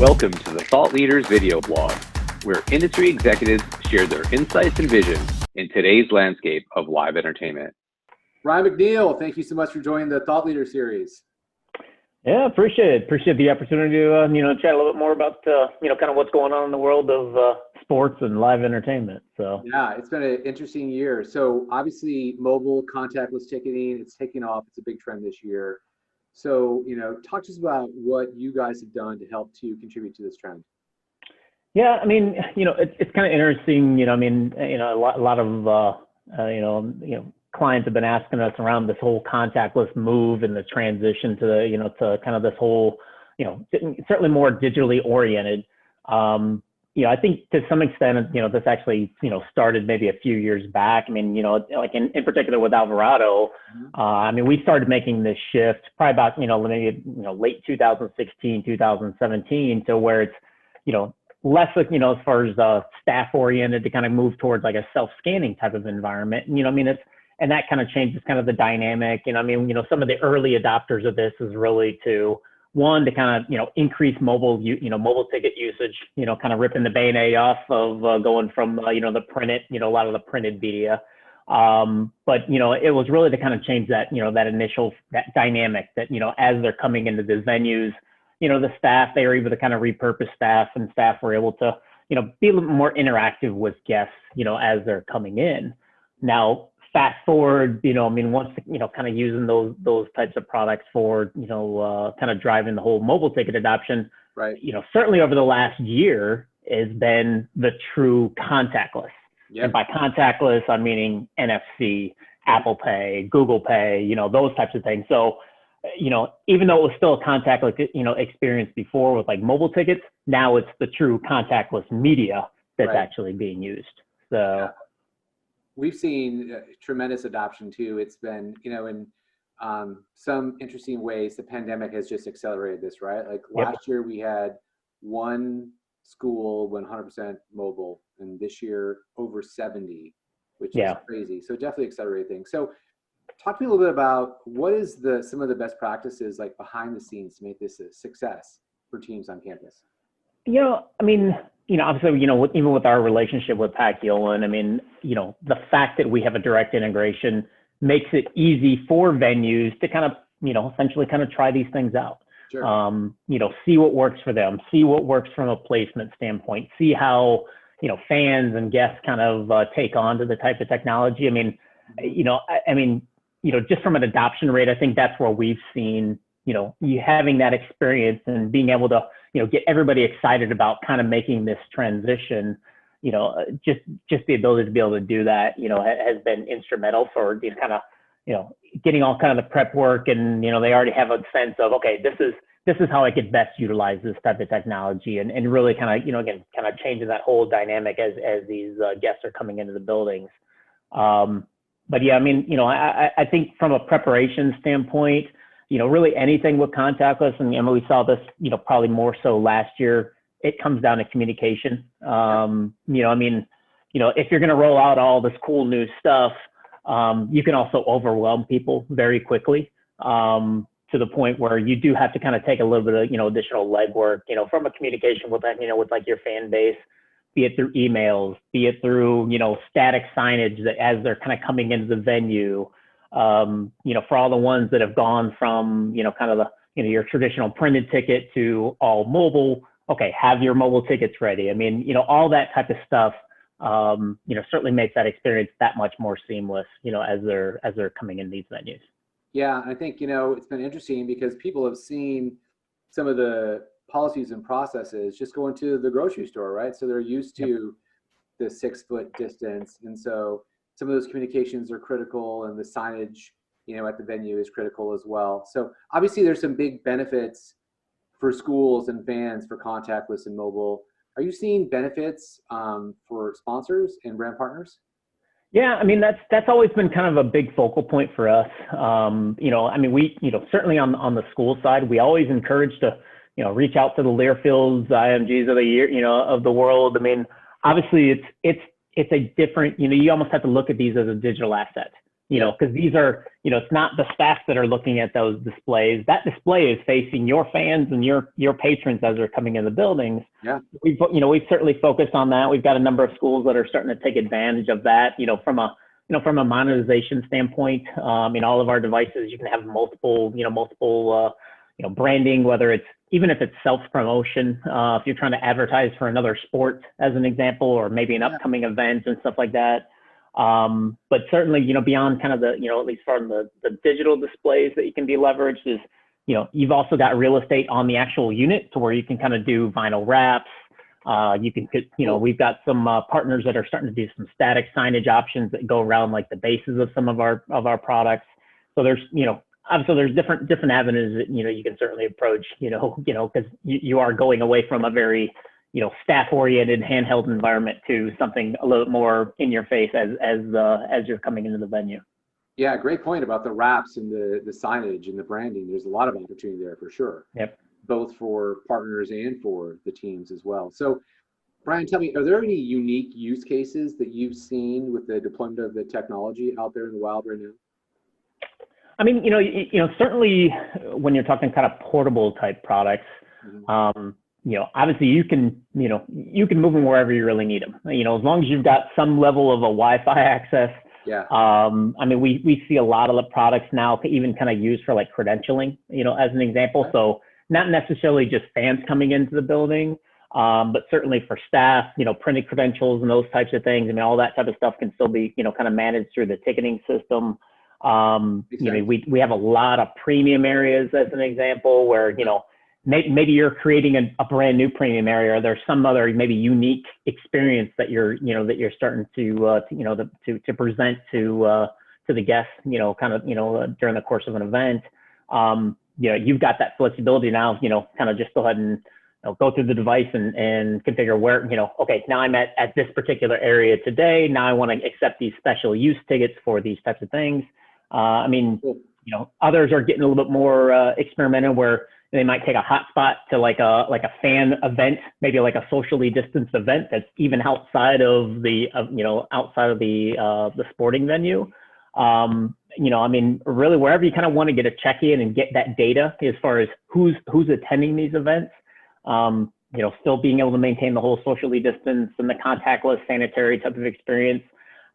Welcome to the Thought Leaders video blog, where industry executives share their insights and vision in today's landscape of live entertainment. Ryan McNeill, thank you so much for joining the Thought Leader series. Yeah, appreciate it. Appreciate the opportunity to, chat a little bit more about, kind of what's going on in the world of sports and live entertainment. So yeah, it's been an interesting year. So obviously mobile contactless ticketing, it's taking off. It's a big trend this year. So, talk to us about what you guys have done to help to contribute to this trend. yeah, it's kind of interesting. A lot of clients have been asking us around this whole contactless move and the transition to the to kind of this whole certainly more digitally oriented. I think to some extent this actually started maybe a few years back. Like in particular with Alvarado, we started making this shift probably about maybe late 2016 2017 to where it's less as far as staff oriented to kind of move towards like a self-scanning type of environment. And that kind of changes kind of the dynamic. Some of the early adopters of this is really to kind of, increase mobile ticket usage, kind of ripping the Band-Aid off of going from, the printed, a lot of the printed media. But it was really to kind of change that, that dynamic that, as they're coming into the venues, the staff, they were able to kind of repurpose staff, and staff were able to, be a little more interactive with guests, as they're coming in. Now, fast forward, once, kind of using those types of products for, kind of driving the whole mobile ticket adoption, right? Certainly over the last year has been the true contactless. Yep. And by contactless, I'm meaning NFC, Apple Pay, Google Pay, those types of things. So, even though it was still a contactless, experience before with like mobile tickets, now it's the true contactless media that's actually being used. So. Yeah. We've seen tremendous adoption too. It's been, in some interesting ways, the pandemic has just accelerated this, right? Like last year we had one school went 100% mobile, and this year over 70, which is crazy. So definitely accelerated things. So talk to me a little bit about what is some of the best practices like behind the scenes to make this a success for teams on campus? Obviously, even with our relationship with Pacquiao, the fact that we have a direct integration makes it easy for venues to kind of, essentially kind of try these things out. Sure. See what works for them, see what works from a placement standpoint, see how, fans and guests kind of take on to the type of technology. Just from an adoption rate, I think that's where we've seen, you having that experience and being able to, get everybody excited about kind of making this transition, just the ability to be able to do that, has been instrumental for kind of, getting all kind of the prep work, and, they already have a sense of, okay, this is how I could best utilize this type of technology, and really kind of, again, kind of changing that whole dynamic as these guests are coming into the buildings. But yeah, I think from a preparation standpoint, really anything with contactless, and we saw this, probably more so last year, it comes down to communication. If you're going to roll out all this cool new stuff, you can also overwhelm people very quickly, to the point where you do have to kind of take a little bit of, additional legwork, from a communication with that, with like your fan base, be it through emails, be it through, static signage that as they're kind of coming into the venue, for all the ones that have gone from, kind of the, your traditional printed ticket to all mobile, okay, have your mobile tickets ready. All that type of stuff, certainly makes that experience that much more seamless, as they're coming in these venues. Yeah, I think, it's been interesting because people have seen some of the policies and processes just going to the grocery store, right? So they're used to the 6-foot distance. And so some of those communications are critical, and the signage, at the venue is critical as well. So obviously there's some big benefits for schools and fans for contactless and mobile. Are you seeing benefits for sponsors and brand partners? Yeah, that's always been kind of a big focal point for us. We, certainly on the school side, we always encourage to, reach out to the Learfields, IMGs of the year, of the world. Obviously it's a different, you almost have to look at these as a digital asset. you know, because these are, you know, it's not the staff that are looking at those displays. That display is facing your fans and your patrons as they're coming in the buildings. Yeah. We've certainly focused on that. We've got a number of schools that are starting to take advantage of that, you know, from a monetization standpoint. In all of our devices, you can have multiple branding, whether it's, even if it's self-promotion, if you're trying to advertise for another sport as an example, or maybe an upcoming event and stuff like that. But certainly, you know, beyond kind of the, you know, at least from the digital displays that you can be leveraged is, you know, you've also got real estate on the actual unit to where you can kind of do vinyl wraps. You can, you know, we've got some partners that are starting to do some static signage options that go around like the bases of some of our products. So there's, you know, obviously there's different avenues that, you know, you can certainly approach, you know, because you are going away from a very, you know, staff-oriented handheld environment to something a little bit more in your face as you're coming into the venue. Yeah, great point about the wraps and the signage and the branding. There's a lot of opportunity there for sure. Yep. Both for partners and for the teams as well. So, Brian, tell me, are there any unique use cases that you've seen with the deployment of the technology out there in the wild right now? I mean, you know, certainly when you're talking kind of portable type products, you know, obviously you can move them wherever you really need them. You know, as long as you've got some level of a Wi-Fi access. Yeah. I mean, we see a lot of the products now even kind of used for like credentialing, you know, as an example. So not necessarily just fans coming into the building, but certainly for staff, you know, printed credentials and those types of things. I mean, all that type of stuff can still be, you know, kind of managed through the ticketing system. You know, we have a lot of premium areas as an example where, you know, maybe you're creating a brand new premium area, or there's some other maybe unique experience that you're starting to present to the guests, you know, kind of, you know, during the course of an event. You know, you've got that flexibility now, you know, kind of just go ahead and, you know, go through the device and configure where, you know, okay, now I'm at this particular area today. Now I want to accept these special use tickets for these types of things. I mean, you know, others are getting a little bit more experimental where they might take a hotspot to like a fan event, maybe like a socially distanced event that's even outside of the sporting venue. You know, I mean, really wherever you kind of want to get a check-in and get that data as far as who's attending these events. You know, still being able to maintain the whole socially distanced and the contactless sanitary type of experience.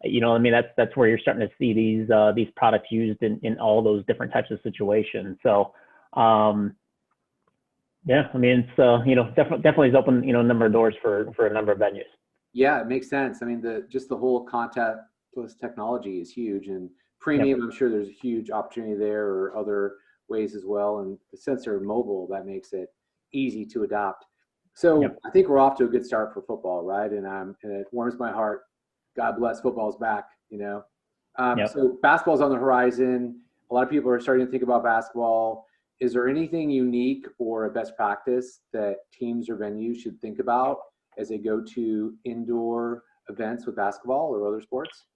You know, I mean, that's where you're starting to see these products used in all those different types of situations. So, yeah, I mean, it's, you know, definitely has opened, you know, a number of doors for a number of venues. Yeah, it makes sense. I mean, just the whole contactless technology is huge, and premium, I'm sure there's a huge opportunity there, or other ways as well. And the sensor mobile, that makes it easy to adopt. So I think we're off to a good start for football, right? And it warms my heart. God bless, football's back, you know. So basketball's on the horizon. A lot of people are starting to think about basketball. Is there anything unique or a best practice that teams or venues should think about as they go to indoor events with basketball or other sports?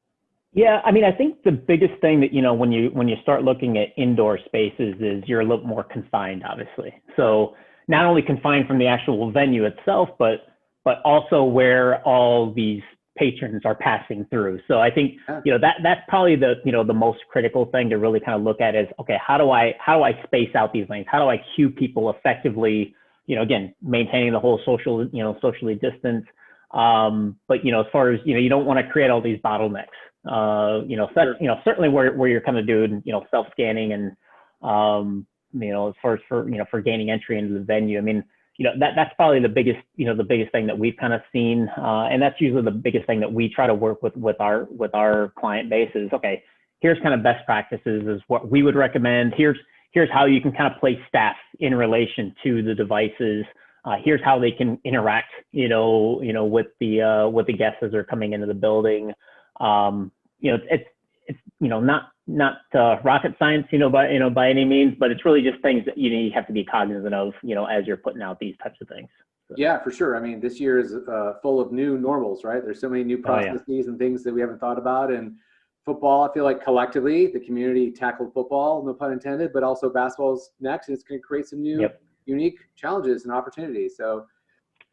Yeah, I mean, I think the biggest thing that, you know, when you start looking at indoor spaces is you're a little more confined, obviously. So not only confined from the actual venue itself, but also where all these patrons are passing through. So I think, you know, that's probably the, you know, the most critical thing to really kind of look at is, okay, how do I space out these lanes? How do I cue people effectively, you know, again, maintaining the whole socially distance. But, you know, as far as, you know, you don't want to create all these bottlenecks, you know, certainly where you're kind of doing, you know, self-scanning and, you know, as far as for gaining entry into the venue. I mean, you know, that's probably the biggest thing that we've kind of seen. And that's usually the biggest thing that we try to work with our client base is, okay, here's kind of best practices is what we would recommend. Here's how you can kind of place staff in relation to the devices. Here's how they can interact, you know, with the guests as they're coming into the building. You know, it's you know, not rocket science, you know, by any means, but it's really just things that, you know, you have to be cognizant of, you know, as you're putting out these types of things. So. Yeah, for sure. I mean, this year is full of new normals, right? There's so many new processes and things that we haven't thought about. And football, I feel like collectively the community tackled football, no pun intended, but also basketball's next, and it's going to create some new unique challenges and opportunities. So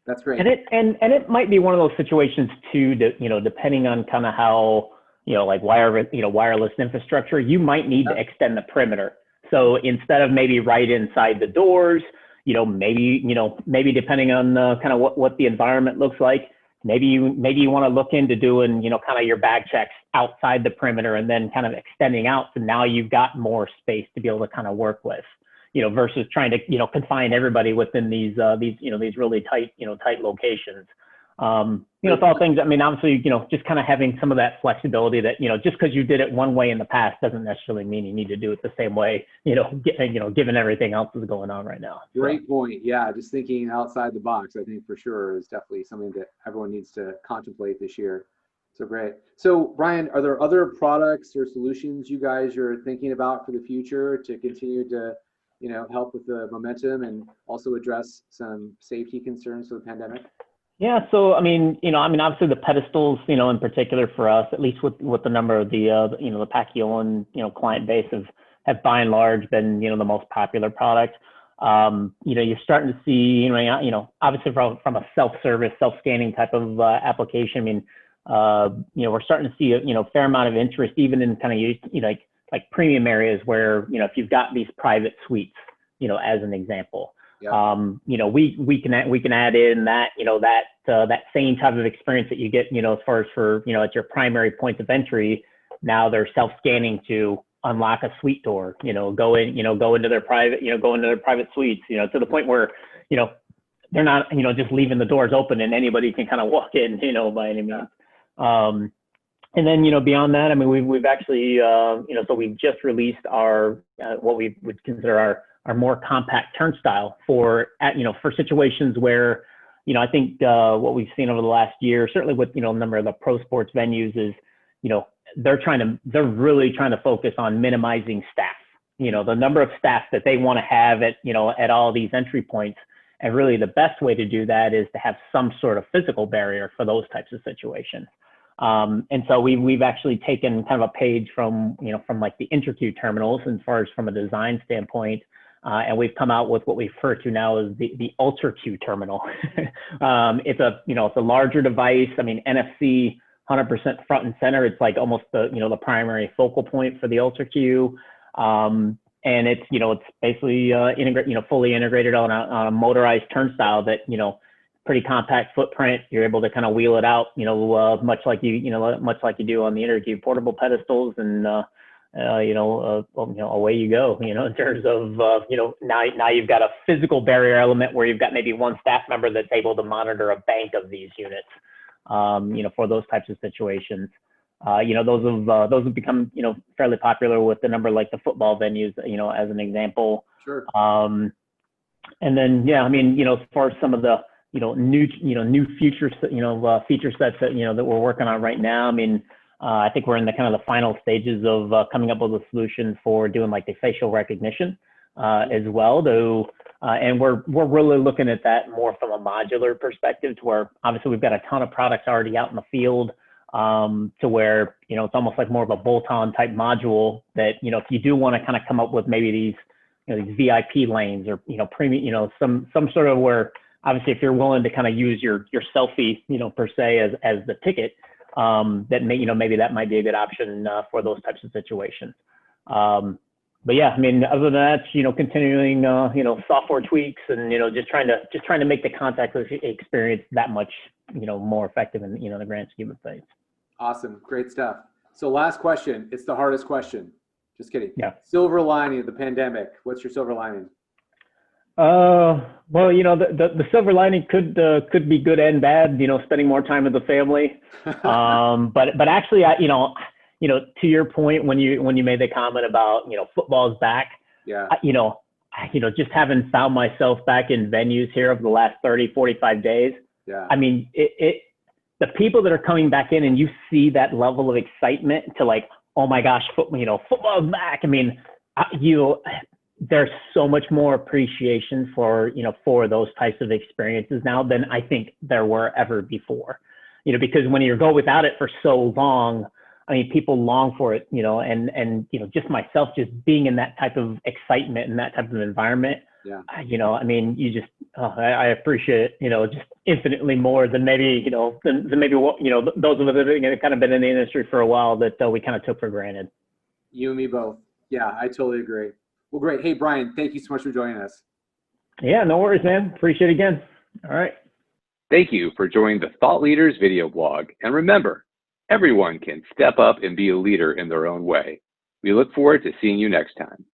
that's great. And it might be one of those situations too that, you know, depending on kind of how, like wireless infrastructure, you might need to extend the perimeter. So instead of maybe right inside the doors, maybe depending on kind of what the environment looks like, maybe you want to look into doing, kind of your bag checks outside the perimeter and then kind of extending out. So now you've got more space to be able to kind of work with, versus trying to, confine everybody within these really tight locations. It's all things, obviously, just kind of having some of that flexibility that, just because you did it one way in the past doesn't necessarily mean you need to do it the same way, given everything else that's going on right now. Great point. Yeah. Just thinking outside the box, I think for sure is definitely something that everyone needs to contemplate this year. So great. So Brian, are there other products or solutions you guys are thinking about for the future to continue to, help with the momentum and also address some safety concerns for the pandemic? Yeah, so obviously the pedestals, in particular for us, at least with the number of the Pacquiao client base have by and large been the most popular product. You're starting to see obviously from a self-service, self-scanning type of application. We're starting to see a fair amount of interest even in kind of like premium areas where if you've got these private suites, as an example. Yeah. We can add in that, that same type of experience that you get, as far as at your primary point of entry. Now they're self-scanning to unlock a suite door, go into their private suites, to the point where, they're not, just leaving the doors open and anybody can kind of walk in, by any means. And then, beyond that, we've actually, so we've just released our, what we would consider our more compact turnstile for situations where, I think what we've seen over the last year, certainly with, a number of the pro sports venues is, they're really trying to focus on minimizing staff, the number of staff that they want to have at all these entry points. And really the best way to do that is to have some sort of physical barrier for those types of situations. And so we've actually taken kind of a page from like the InterQ terminals, as far as from a design standpoint. And we've come out with what we refer to now as the UltraQ terminal. It's a larger device. NFC 100% front and center. It's like almost the primary focal point for the UltraQ. And it's basically fully integrated on a motorized turnstile that, pretty compact footprint. You're able to kind of wheel it out, much like you do on the InterQ portable pedestals, and away you go, in terms of, now you've got a physical barrier element where you've got maybe one staff member that's able to monitor a bank of these units, for those types of situations. Those have become, fairly popular with the number like the football venues, as an example. Sure. And then, as far as some of the, new feature sets that, that we're working on right now. I think we're in the kind of the final stages of coming up with a solution for doing like the facial recognition as well, though. And we're really looking at that more from a modular perspective, to where obviously we've got a ton of products already out in the field, to where, it's almost like more of a bolt-on type module that, if you do want to kind of come up with maybe these, these VIP lanes or, premium, some sort of where, obviously, if you're willing to kind of use your selfie, per se as the ticket, that maybe that might be a good option for those types of situations. But yeah, other than that, continuing, software tweaks and, just trying to make the contactless experience that much, more effective in, the grand scheme of things. Awesome. Great stuff. So last question. It's the hardest question. Just kidding. Yeah. Silver lining of the pandemic. What's your silver lining? Well, the silver lining could be good and bad, spending more time with the family. But actually, to your point, when you made the comment about, football's back, yeah. Just having found myself back in venues here over the last 30, 45 days. Yeah. The people that are coming back in and you see that level of excitement to like, oh my gosh, football's back. There's so much more appreciation for those types of experiences now than I think there were ever before, because when you go without it for so long, people long for it, and just myself, just being in that type of excitement and that type of environment, You know, I mean, you just, I appreciate it, you know, just infinitely more than maybe, you know, than maybe what, you know, those of us that have kind of been in the industry for a while that we kind of took for granted. You and me both. Yeah, I totally agree. Well, great. Hey, Brian, thank you so much for joining us. Yeah, no worries, man. Appreciate it again. All right. Thank you for joining the Thought Leaders video blog. And remember, everyone can step up and be a leader in their own way. We look forward to seeing you next time.